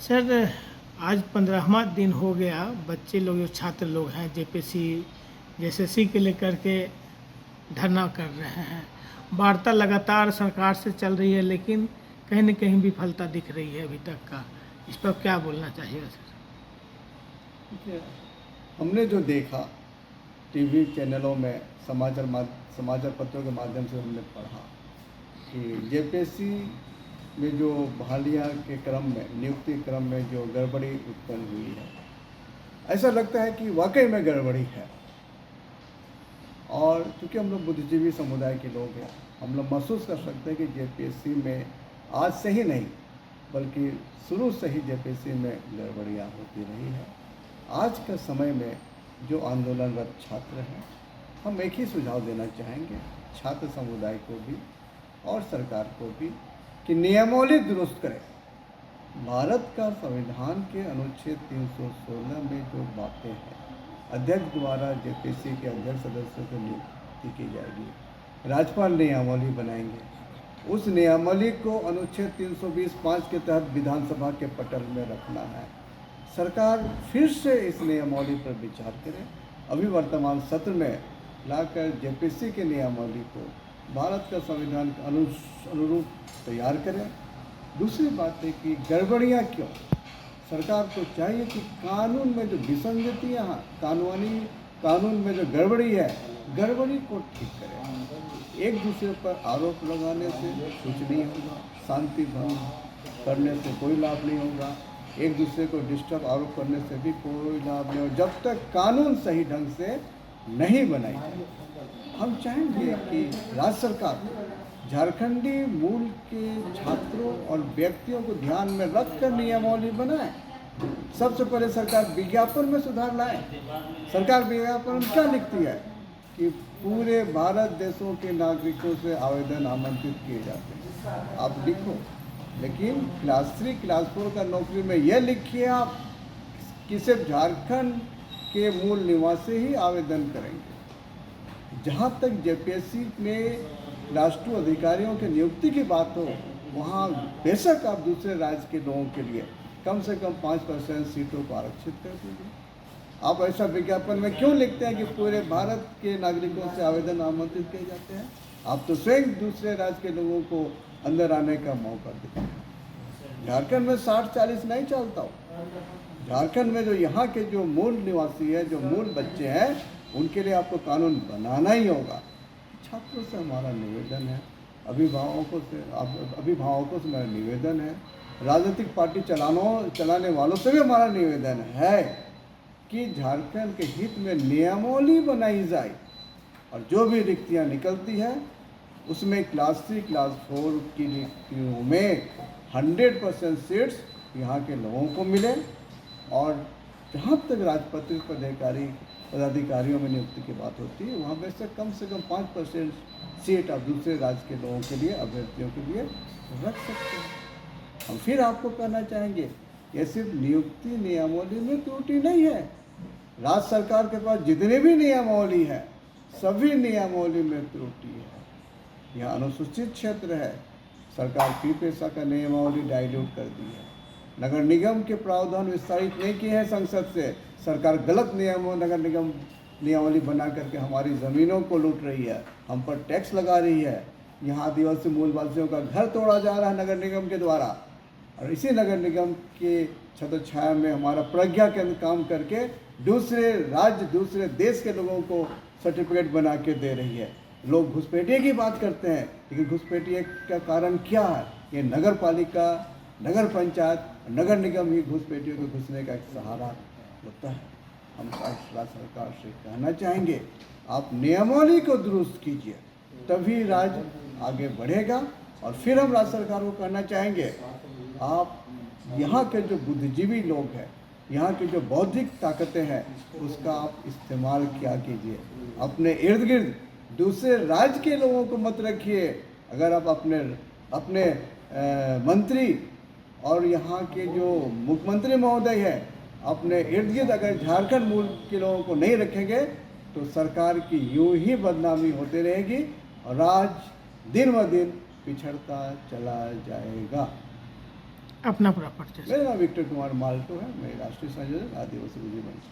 Sir, आज 15वां दिन हो गया। बच्चे लोग जो छात्र लोग हैं जेपीएससी जेएसएससी के लेकर के धरना कर रहे हैं। वार्ता लगातार सरकार से चल रही है, लेकिन कहीं न कहीं विफलता दिख रही है अभी तक का। इस पर क्या बोलना चाहिएगा सर? देखिए, हमने जो देखा टीवी चैनलों में समाचार पत्रों के माध्यम से हमने पढ़ा कि जेपीएससी में जो बहालियाँ के क्रम में नियुक्ति क्रम में जो गड़बड़ी उत्पन्न हुई है, ऐसा लगता है कि वाकई में गड़बड़ी है। और क्योंकि हम लोग बुद्धिजीवी समुदाय के लोग हैं, हम लोग महसूस कर सकते हैं कि जेपीएससी में आज से ही नहीं बल्कि शुरू से ही जेपीएससी में गड़बड़ियाँ होती रही है। आज के समय में जो आंदोलनरत छात्र हैं, हम एक ही सुझाव देना चाहेंगे छात्र समुदाय को भी और सरकार को भी कि नियमावली दुरुस्त करें। भारत का संविधान के अनुच्छेद 316 में जो बातें हैं, अध्यक्ष द्वारा जेपीएससी के अध्यक्ष सदस्यों की नियुक्ति की जाएगी, राज्यपाल नियमावली बनाएंगे। उस नियमावली को अनुच्छेद 320(5) के तहत विधानसभा के पटल में रखना है। सरकार फिर से इस नियमावली पर विचार करे, अभी वर्तमान सत्र में लाकर जेपीएससी के नियमावली को भारत का संविधान के अनुरूप तैयार करें। दूसरी बात है कि गड़बड़ियाँ क्यों? सरकार को चाहिए कि कानून में जो विसंगतियाँ हैं, कानून में जो गड़बड़ी है, गड़बड़ी को ठीक करें। एक दूसरे पर आरोप लगाने से कुछ नहीं होगा, शांति भंग करने से कोई लाभ नहीं होगा, एक दूसरे को डिस्टर्ब आरोप करने से भी कोई लाभ नहीं होगा, जब तक कानून सही ढंग से नहीं बनाई जाए। हम चाहेंगे कि राज्य सरकार झारखंडी मूल के छात्रों और व्यक्तियों को ध्यान में रखकर नियमावली बनाए। सबसे पहले सरकार विज्ञापन में सुधार लाए। सरकार विज्ञापन में क्या लिखती है कि पूरे भारत देशों के नागरिकों से आवेदन आमंत्रित किए जाते हैं। आप लिखो, लेकिन क्लास 3 क्लास 4 का नौकरी में यह लिखिए आप कि सिर्फ झारखंड के मूल निवासी ही आवेदन करेंगे। जहाँ तक जेपीएससी में क्लास 2 अधिकारियों की नियुक्ति की बात हो, वहाँ बेशक आप दूसरे राज्य के लोगों के लिए कम से कम 5% सीटों को आरक्षित कर दीजिए। आप ऐसा विज्ञापन में क्यों लिखते हैं कि पूरे भारत के नागरिकों से आवेदन आमंत्रित किए जाते हैं? आप तो स्वयं दूसरे राज्य के लोगों को अंदर आने का मौका देते हैं। झारखंड में 60-40 नहीं चलता हो। झारखंड में जो यहाँ के जो मूल निवासी है, जो मूल बच्चे हैं, उनके लिए आपको कानून बनाना ही होगा। छात्रों से हमारा निवेदन है, अभिभावकों से मेरा निवेदन है, राजनीतिक पार्टी चलाने वालों से भी हमारा निवेदन है कि झारखंड के हित में नियमावली बनाई जाए और जो भी रिक्तियाँ निकलती है उसमें क्लास 3 क्लास 4 की रिक्तियों में 100% सीट्स यहाँ के लोगों को मिले। और जहाँ तक राजपत्रित पदाधिकारियों में नियुक्ति की बात होती है, वहाँ से कम 5% सीट आप दूसरे राज्य के लोगों के लिए, अभ्यर्थियों के लिए रख सकते हैं। हम फिर आपको कहना चाहेंगे, ये सिर्फ नियुक्ति नियमावली में त्रुटि नहीं है। राज्य सरकार के पास जितने भी नियमावली है, सभी नियमावली में त्रुटि है। यह अनुसूचित क्षेत्र है, सरकार फी पैसा का नियमावली डाइल्यूट कर दी है। नगर निगम के प्रावधान विस्तारित नहीं किए हैं संसद से, सरकार गलत नगर निगम नियमावली बना करके हमारी ज़मीनों को लूट रही है, हम पर टैक्स लगा रही है। यहाँ आदिवासी मूलवासियों का घर तोड़ा जा रहा है नगर निगम के द्वारा, और इसी नगर निगम के छत्रछाया में हमारा प्रज्ञा केंद्र काम करके दूसरे राज्य, दूसरे देश के लोगों को सर्टिफिकेट बना के दे रही है। लोग घुसपैठिए की बात करते हैं, लेकिन घुसपैठिए का कारण क्या है? ये नगर पालिका, नगर पंचायत, नगर निगम ही घुसपैठियों को घुसने का एक सहारा होता है। हम राज्य सरकार से कहना चाहेंगे, आप नियमावली को दुरुस्त कीजिए, तभी राज्य आगे बढ़ेगा। और फिर हम राज्य सरकार को कहना चाहेंगे, आप यहाँ के जो बुद्धिजीवी लोग हैं, यहाँ की जो बौद्धिक ताकतें हैं, उसका आप इस्तेमाल किया कीजिए। अपने इर्द गिर्द दूसरे राज्य के लोगों को मत रखिए। अगर आप अपने मंत्री और यहाँ के जो मुख्यमंत्री महोदय हैं, अपने इर्द गिर्द अगर झारखंड मूल के लोगों को नहीं रखेंगे तो सरकार की यूं ही बदनामी होती रहेगी और राज्य दिन ब दिन पिछड़ता चला जाएगा। अपना पूरा परिचय। मेरा नाम विक्टर कुमार माल्टो है, मैं राष्ट्रीय संयोजक आदिवासी विधि मंच।